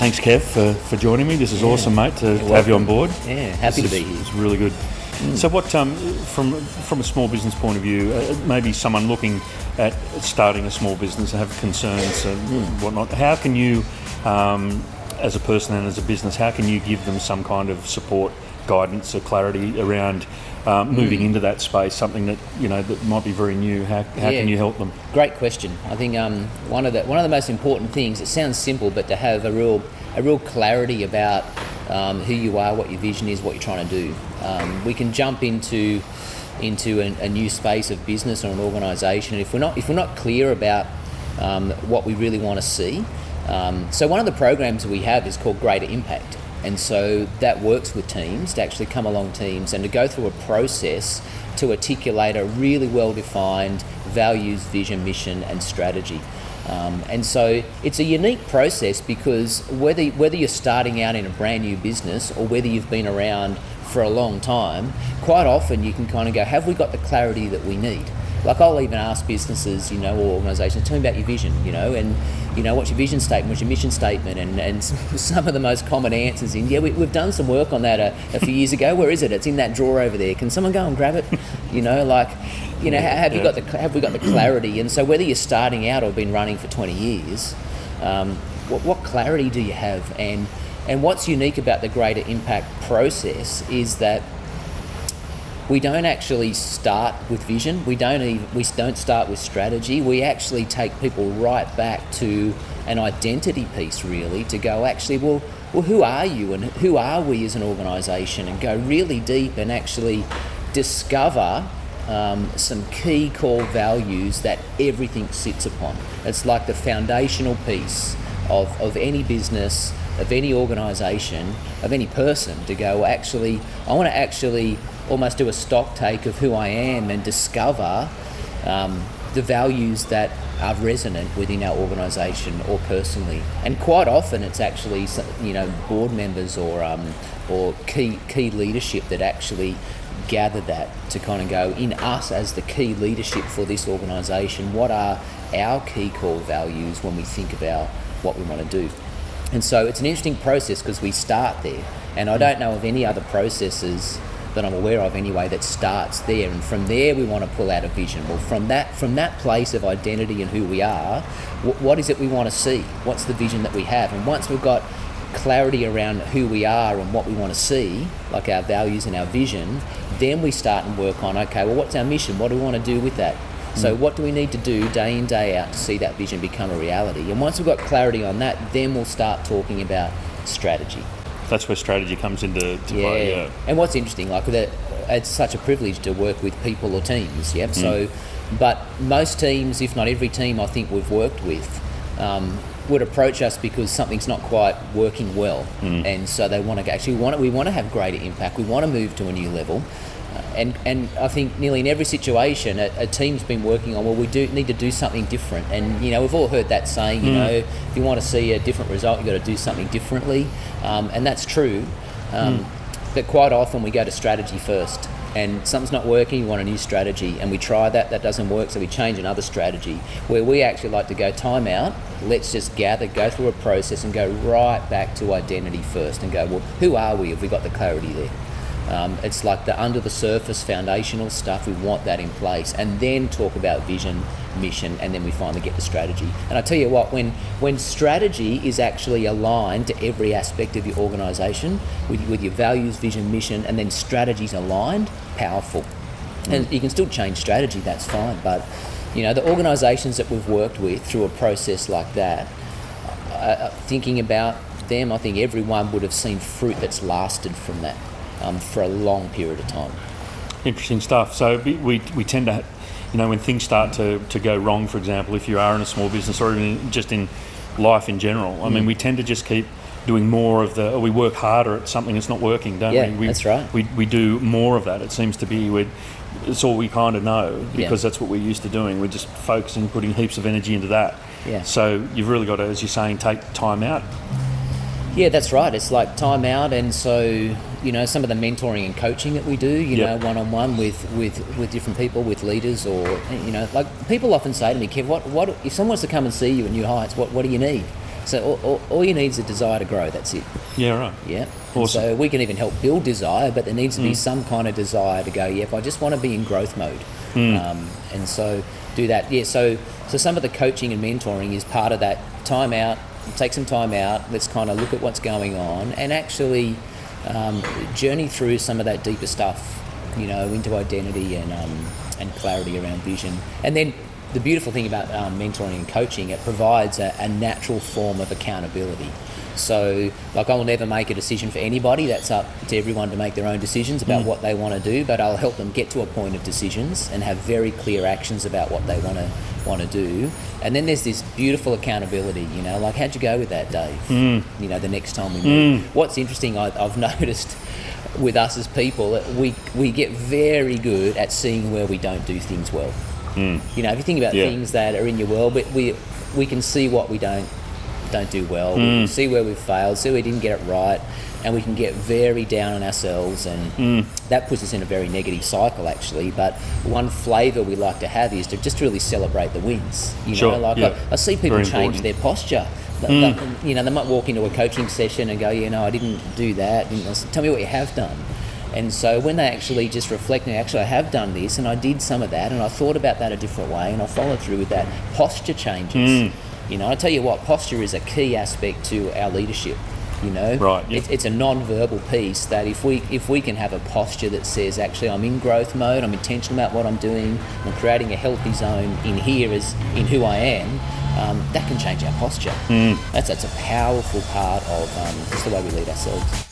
Thanks, Kev, for joining me. This is awesome, mate, to have you on board. Yeah, happy to be here. It's really good. So what, from a small business point of view, maybe someone looking at starting a small business and have concerns and whatnot, how can you, as a person and as a business, how can you give them some kind of support, guidance or clarity around moving into that space, something that, that might be very new? How can you help them? Great question. I think one of the most important things, it sounds simple, but to have a real clarity about who you are, what your vision is, what you're trying to do. We can jump into a new space of business or an organisation, and if we're not clear about what we really want to see. So one of the programs we have is called Greater Impact, and so that works with teams to actually come along teams and to go through a process to articulate a really well-defined values, vision, mission and strategy. And so it's a unique process because whether you're starting out in a brand new business or whether you've been around for a long time, quite often you can kind of go, have we got the clarity that we need? Like I'll even ask businesses, or organisations, tell me about your vision, and what's your vision statement, what's your mission statement, and some of the most common answers we've done some work on that a few years ago. Where is it? It's in that drawer over there. Can someone go and grab it? Have we got the clarity? And so whether you're starting out or been running for 20 years, what clarity do you have? And what's unique about the Greater Impact process is that we don't actually start with vision. We don't start with strategy. We actually take people right back to an identity piece, really, to go actually, well, who are you and who are we as an organisation, and go really deep and actually discover some key core values that everything sits upon. It's like the foundational piece of any business, of any organisation, of any person, to go, actually, I want to actually almost do a stock take of who I am and discover the values that are resonant within our organisation or personally. And quite often it's actually board members or key leadership that actually gather that to kind of go, in us as the key leadership for this organisation, what are our key core values when we think about what we want to do? And so it's an interesting process because we start there, and I don't know of any other processes that I'm aware of anyway that starts there, and from there we want to pull out a vision. Well, from that place of identity and who we are, what is it we want to see? What's the vision that we have? And once we've got clarity around who we are and what we want to see, like our values and our vision, then we start and work on, okay, well, what's our mission? What do we want to do with that? So what do we need to do day in, day out to see that vision become a reality? And once we've got clarity on that, then we'll start talking about strategy. That's where strategy comes into play. Yeah. And what's interesting, like that, it's such a privilege to work with people or teams. Yeah. So, but most teams, if not every team, I think we've worked with, would approach us because something's not quite working well, and so they want to we want to have greater impact. We want to move to a new level. And I think nearly in every situation, a team's been working on, well, we do need to do something different. And, we've all heard that saying, if you want to see a different result, you've got to do something differently. And that's true. But quite often we go to strategy first. And something's not working, you want a new strategy. And we try that doesn't work, so we change another strategy. Where we actually like to go, time out, let's just gather, go through a process and go right back to identity first and go, well, who are we? Have we got the clarity there? It's like the under the surface foundational stuff. We want that in place, and then talk about vision, mission, and then we finally get to strategy. And I tell you what, when strategy is actually aligned to every aspect of your organisation, with your values, vision, mission, and then strategy's aligned, powerful. And you can still change strategy, that's fine, but the organisations that we've worked with through a process like that, thinking about them, I think everyone would have seen fruit that's lasted from that. For a long period of time. Interesting stuff. So we tend to, when things start to go wrong, for example, if you are in a small business or even just in life in general, I mean, we tend to just keep doing more of we work harder at something that's not working, don't we? That's right. We do more of that. It seems to be, it's all we kind of know because that's what we're used to doing. We're just focusing, putting heaps of energy into that. Yeah. So you've really got to, as you're saying, take time out. Yeah, that's right. It's like time out, and so some of the mentoring and coaching that we do, one-on-one with different people, with leaders, or like people often say to me, Kev, what if someone wants to come and see you at New Heights? What do you need? So all you need is a desire to grow. That's it. Yeah, right. Yeah. Awesome. So we can even help build desire, but there needs to be some kind of desire to go, yeah, if I just want to be in growth mode. And so do that. Yeah, so some of the coaching and mentoring is part of that. Time out, take some time out, let's kind of look at what's going on and actually journey through some of that deeper stuff, into identity and clarity around vision. And then the beautiful thing about mentoring and coaching, it provides a natural form of accountability. So, I'll never make a decision for anybody. That's up to everyone to make their own decisions about what they want to do, but I'll help them get to a point of decisions and have very clear actions about what they want to do. And then there's this beautiful accountability, how'd you go with that, Dave? The next time we meet. What's interesting, I've noticed with us as people, we get very good at seeing where we don't do things well. If you think about things that are in your world, but we can see what we don't do well. We can see where we've failed, see we didn't get it right, and we can get very down on ourselves, and that puts us in a very negative cycle, actually. But one flavour we like to have is to just really celebrate the wins. I see people Very change important. their posture. They might walk into a coaching session and go, I didn't do that. Tell me what you have done. And so when they actually just reflect, I have done this, and I did some of that, and I thought about that a different way, and I followed through with that. Posture changes. I tell you what, posture is a key aspect to our leadership. Right. Yep. It's a non-verbal piece that if we can have a posture that says, actually, I'm in growth mode, I'm intentional about what I'm doing, I'm creating a healthy zone in here as in who I am, that can change our posture. That's a powerful part of just the way we lead ourselves.